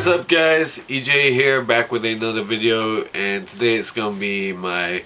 What's up guys, EJ here, back with another video, and today it's going to be my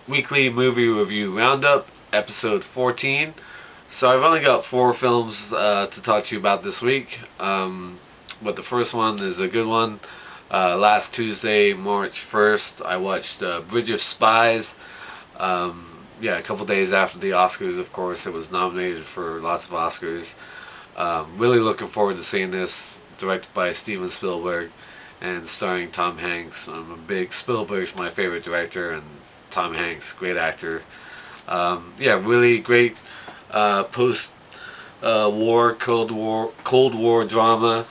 weekly movie review roundup, episode 14. So I've only got 4 films to talk to you about this week, but the first one is a good one. Last Tuesday, March 1st, I watched Bridge of Spies. A couple days after the Oscars, of course. It was nominated for lots of Oscars. Really looking forward to seeing this. Directed by Steven Spielberg and starring Tom Hanks. I'm a big Spielberg's my favorite director, and Tom Hanks, great actor. Really great post war Cold War drama.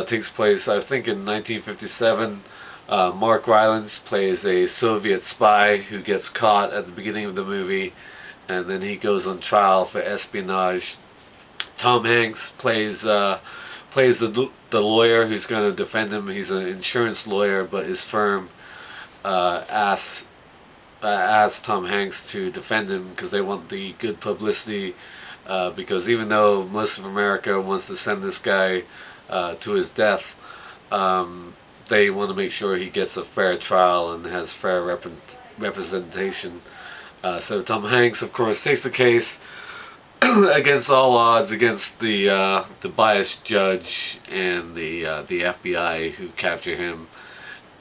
Takes place, I think, in 1957. Mark Rylance plays a Soviet spy who gets caught at the beginning of the movie, and then he goes on trial for espionage. Tom Hanks plays the lawyer who's going to defend him. He's an insurance lawyer, but his firm asks Tom Hanks to defend him because they want the good publicity. Because even though most of America wants to send this guy to his death, they want to make sure he gets a fair trial and has fair representation. So Tom Hanks, of course, takes the case against all odds, against the biased judge and the FBI who capture him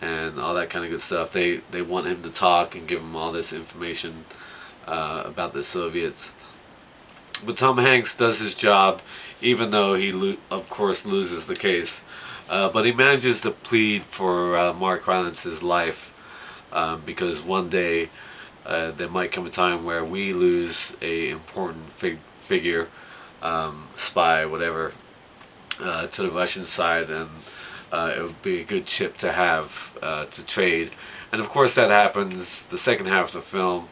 and all that kind of good stuff. They want him to talk and give him all this information about the Soviets. But Tom Hanks does his job, even though he of course loses the case. But he manages to plead for Mark Rylance's life, because one day there might come a time where we lose a important figure, spy, whatever, to the Russian side, and it would be a good chip to have to trade. And of course that happens. The second half of the film,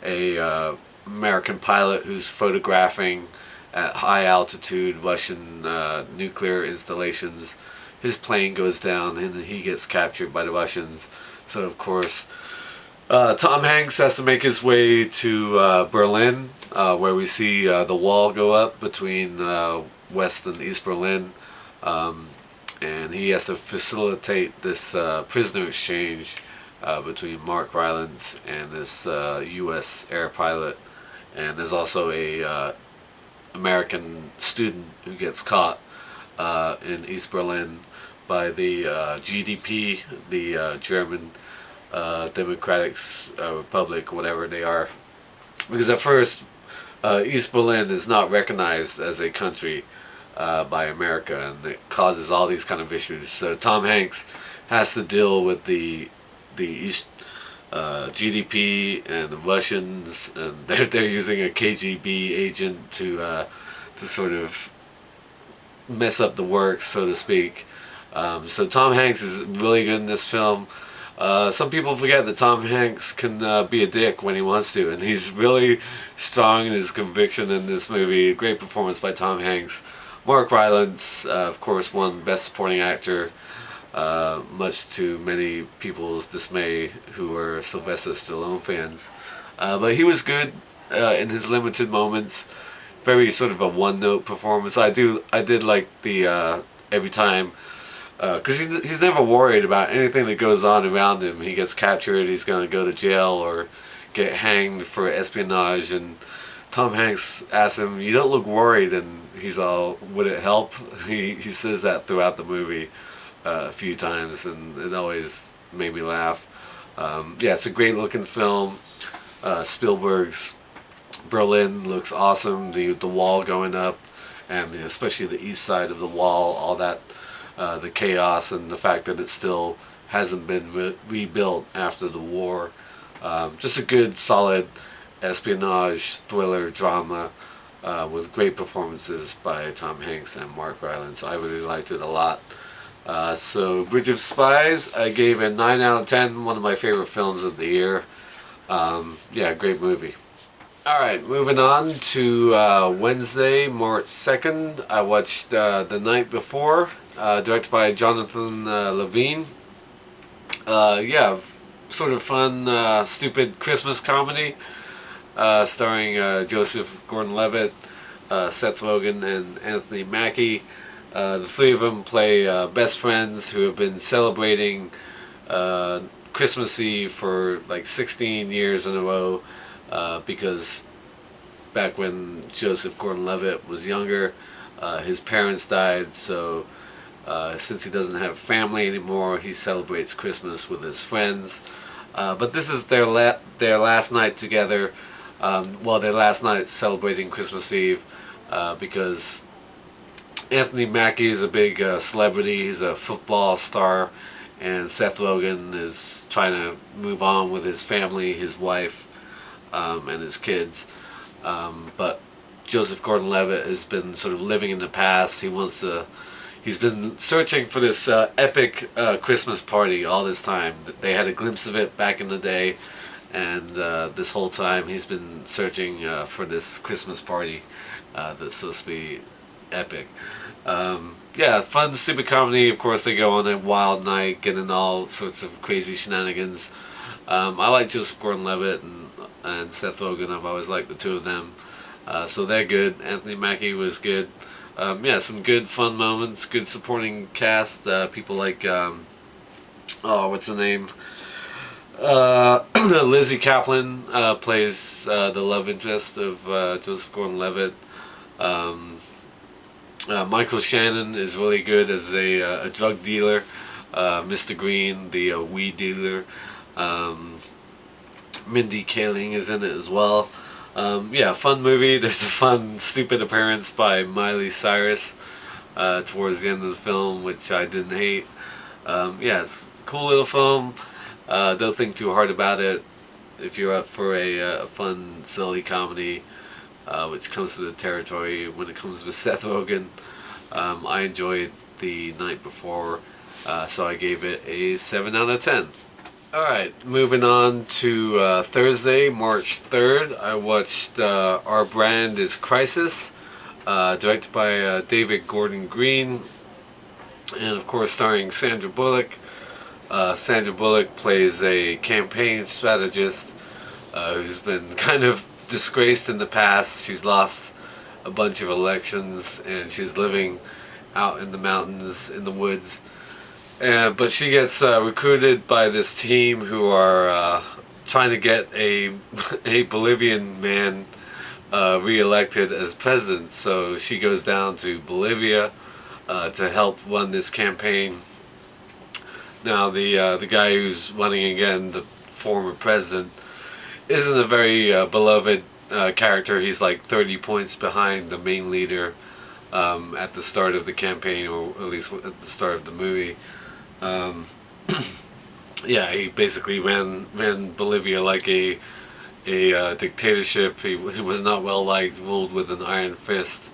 a American pilot who's photographing at high altitude Russian nuclear installations. His plane goes down and he gets captured by the Russians. So of course Tom Hanks has to make his way to Berlin, where we see the wall go up between West and East Berlin, and he has to facilitate this prisoner exchange between Mark Rylance and this U.S. air pilot. And there's also a American student who gets caught in East Berlin by the GDP, the German Democratic Republic, whatever they are. Because at first, East Berlin is not recognized as a country by America, and it causes all these kind of issues. So Tom Hanks has to deal with the East GDP and the Russians, and they're using a KGB agent to sort of mess up the works, so to speak. So Tom Hanks is really good in this film. Some people forget that Tom Hanks can be a dick when he wants to, and he's really strong in his conviction in this movie. Great performance by Tom Hanks. Mark Rylance, of course, won Best Supporting Actor, much to many people's dismay who were Sylvester Stallone fans. But he was good in his limited moments. Very sort of a one-note performance. I did like the every time. Because he's never worried about anything that goes on around him. He gets captured, he's going to go to jail or get hanged for espionage, and Tom Hanks asks him, "You don't look worried," and he's all, "Would it help?" He says that throughout the movie a few times, and it always made me laugh. It's a great looking film. Spielberg's Berlin looks awesome. The wall going up, and especially the east side of the wall, all that. The chaos and the fact that it still hasn't been rebuilt after the war. Just a good, solid espionage thriller drama with great performances by Tom Hanks and Mark Rylance. I really liked it a lot. So Bridge of Spies, I gave a 9 out of 10. One of my favorite films of the year. Great movie. Alright, moving on to Wednesday, March 2nd. I watched The Night Before, directed by Jonathan Levine. Sort of fun, stupid Christmas comedy, starring Joseph Gordon-Levitt, Seth Rogen, and Anthony Mackie. The three of them play best friends who have been celebrating uh, Christmas Eve for like 16 years in a row because back when Joseph Gordon-Levitt was younger, his parents died, so since he doesn't have family anymore, he celebrates Christmas with his friends. But this is their last night together. Their last night celebrating Christmas Eve because Anthony Mackie is a big celebrity. He's a football star, and Seth Rogen is trying to move on with his family, his wife, and his kids. But Joseph Gordon-Levitt has been sort of living in the past. He's been searching for this epic Christmas party all this time. They had a glimpse of it back in the day, and this whole time he's been searching for this Christmas party that's supposed to be epic. Yeah, fun, stupid comedy. Of course, they go on a wild night, getting all sorts of crazy shenanigans. I like Joseph Gordon-Levitt and Seth Rogen. I've always liked the two of them. So they're good. Anthony Mackie was good. Yeah, some good fun moments. Good supporting cast. People like what's the name? Lizzie Kaplan plays the love interest of Joseph Gordon-Levitt. Um, Michael Shannon is really good as a drug dealer. Mr. Green, the weed dealer. Um, Mindy Kaling is in it as well. Yeah, fun movie. There's a fun, stupid appearance by Miley Cyrus towards the end of the film, which I didn't hate. Yeah, it's a cool little film. Don't think too hard about it. If you're up for a fun, silly comedy, which comes to the territory when it comes with Seth Rogen, I enjoyed The Night Before, so I gave it a 7 out of 10. Alright, moving on to Thursday, March 3rd. I watched Our Brand is Crisis, directed by David Gordon Green, and of course starring Sandra Bullock. Sandra Bullock plays a campaign strategist who's been kind of disgraced in the past. She's lost a bunch of elections and she's living out in the mountains, in the woods. But she gets recruited by this team who are trying to get a Bolivian man reelected as president. So she goes down to Bolivia to help run this campaign. Now the guy who's running again, the former president, isn't a very beloved character. He's like 30 points behind the main leader at the start of the campaign, or at least at the start of the movie. Um, yeah, he basically ran Bolivia like a dictatorship. He was not well liked, ruled with an iron fist,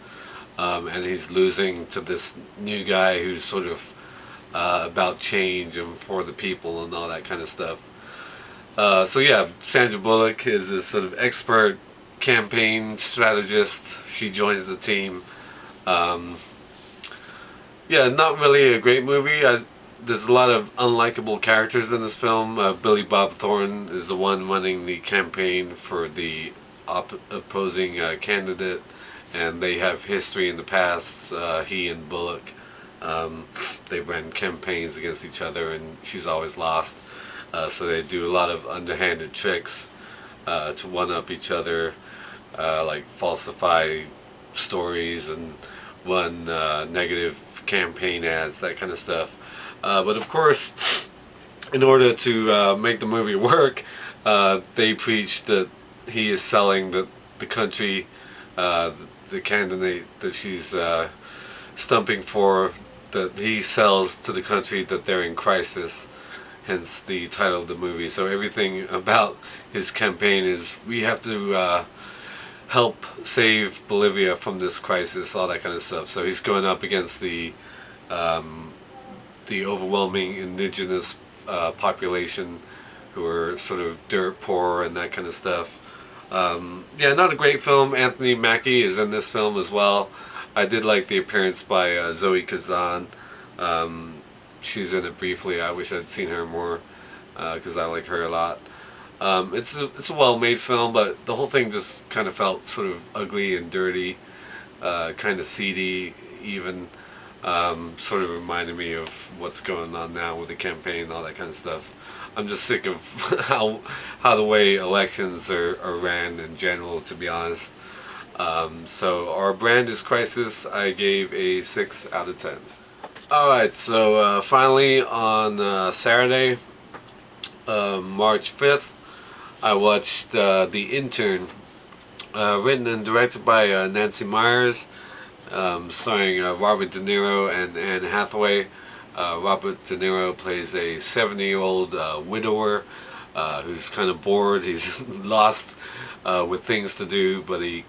and he's losing to this new guy who's sort of about change and for the people and all that kind of stuff. So yeah, Sandra Bullock is this sort of expert campaign strategist. She joins the team. Um, yeah, not really a great movie. There's a lot of unlikable characters in this film. Billy Bob Thornton is the one running the campaign for the opposing candidate, and they have history in the past. He and Bullock, they ran campaigns against each other, and she's always lost. So they do a lot of underhanded tricks to one-up each other, like falsify stories and run negative campaign ads, that kind of stuff. But of course, in order to make the movie work, they preach that he is selling the country, the candidate that she's stumping for, that he sells to the country that they're in crisis, hence the title of the movie. So everything about his campaign is, we have to help save Bolivia from this crisis, all that kind of stuff. So he's going up against the overwhelming indigenous population who are sort of dirt poor and that kind of stuff. Yeah, not a great film. Anthony Mackie is in this film as well. I did like the appearance by Zoe Kazan. She's in it briefly. I wish I'd seen her more because I like her a lot. It's a well-made film, but the whole thing just kind of felt sort of ugly and dirty, kind of seedy even. Sort of reminded me of what's going on now with the campaign and all that kind of stuff. I'm just sick of how the way elections are ran in general, to be honest. So our brand is Crisis. I gave a 6 out of 10. All right, so finally on Saturday, March 5th, I watched The Intern, written and directed by Nancy Myers, starring Robert De Niro and Anne Hathaway. Robert De Niro plays a 70-year-old widower who's kind of bored. He's lost with things to do, but he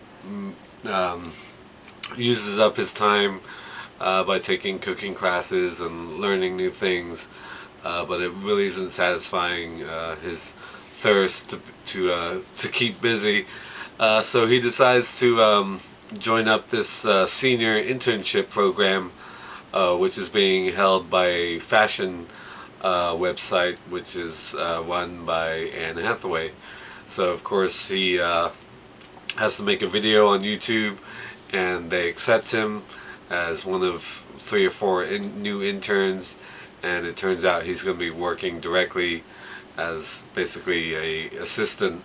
um, uses up his time by taking cooking classes and learning new things. But it really isn't satisfying his thirst to keep busy. So he decides to join up this senior internship program, which is being held by a fashion website, which is run by Anne Hathaway. So of course he has to make a video on YouTube, and they accept him as one of 3 or 4 new interns, and it turns out he's going to be working directly as basically a assistant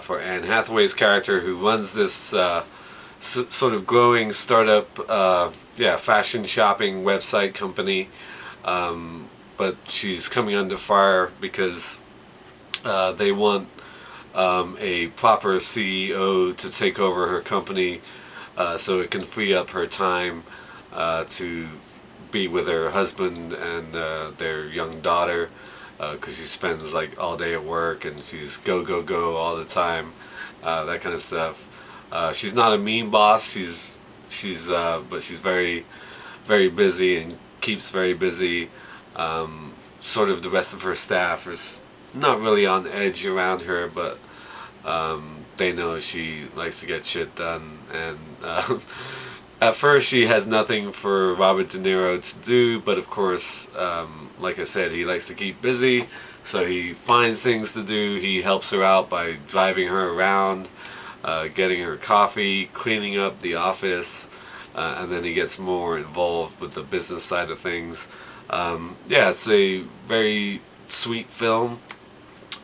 for Anne Hathaway's character, who runs this sort of growing startup, fashion shopping website company. But she's coming under fire because they want a proper CEO to take over her company, so it can free up her time to be with her husband and their young daughter, because she spends like all day at work and she's go go go all the time, that kind of stuff. She's not a mean boss. But she's very very busy and keeps very busy. Sort of the rest of her staff is not really on edge around her, but they know she likes to get shit done. And at first she has nothing for Robert De Niro to do, but of course, like I said, he likes to keep busy, so he finds things to do. He helps her out by driving her around, getting her coffee, cleaning up the office, and then he gets more involved with the business side of things. It's a very sweet film,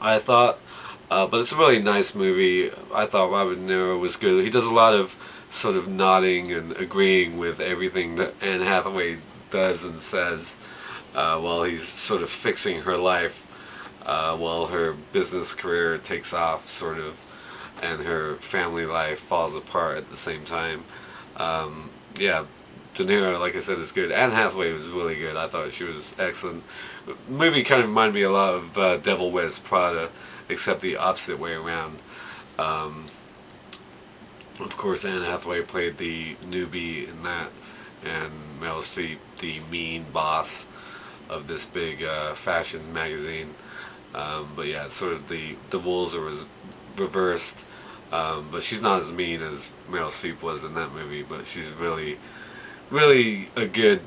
I thought, but it's a really nice movie. I thought Robert De Niro was good. He does a lot of sort of nodding and agreeing with everything that Anne Hathaway does and says, while he's sort of fixing her life, while her business career takes off, sort of, and her family life falls apart at the same time. De Niro, like I said, is good. Anne Hathaway was really good. I thought she was excellent. The movie kind of reminded me a lot of Devil Wears Prada, except the opposite way around. Of course, Anne Hathaway played the newbie in that, and Meryl Streep, the mean boss of this big fashion magazine. But yeah, sort of the roles are reversed. But she's not as mean as Meryl Streep was in that movie. But she's really, really a good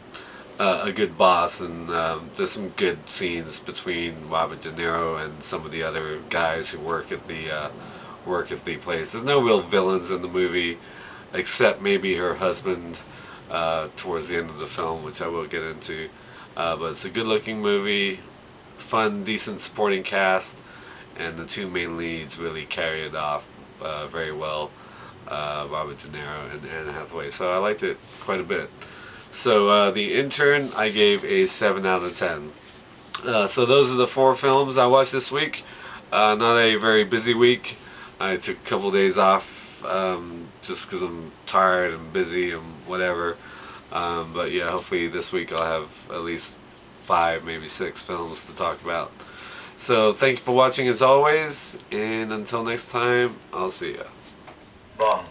boss, and there's some good scenes between Robert De Niro and some of the other guys who work at the place. There's no real villains in the movie, except maybe her husband towards the end of the film, which I will get into. But it's a good-looking movie, fun, decent supporting cast, and the 2 main leads really carry it off very well, Robert De Niro and Anne Hathaway. So I liked it quite a bit. So The Intern, I gave a 7 out of 10. So those are the 4 films I watched this week. Not a very busy week. I took a couple days off just because I'm tired and busy and whatever. But yeah, hopefully this week I'll have at least 5, maybe 6 films to talk about. So thank you for watching as always, and until next time, I'll see ya. Bom.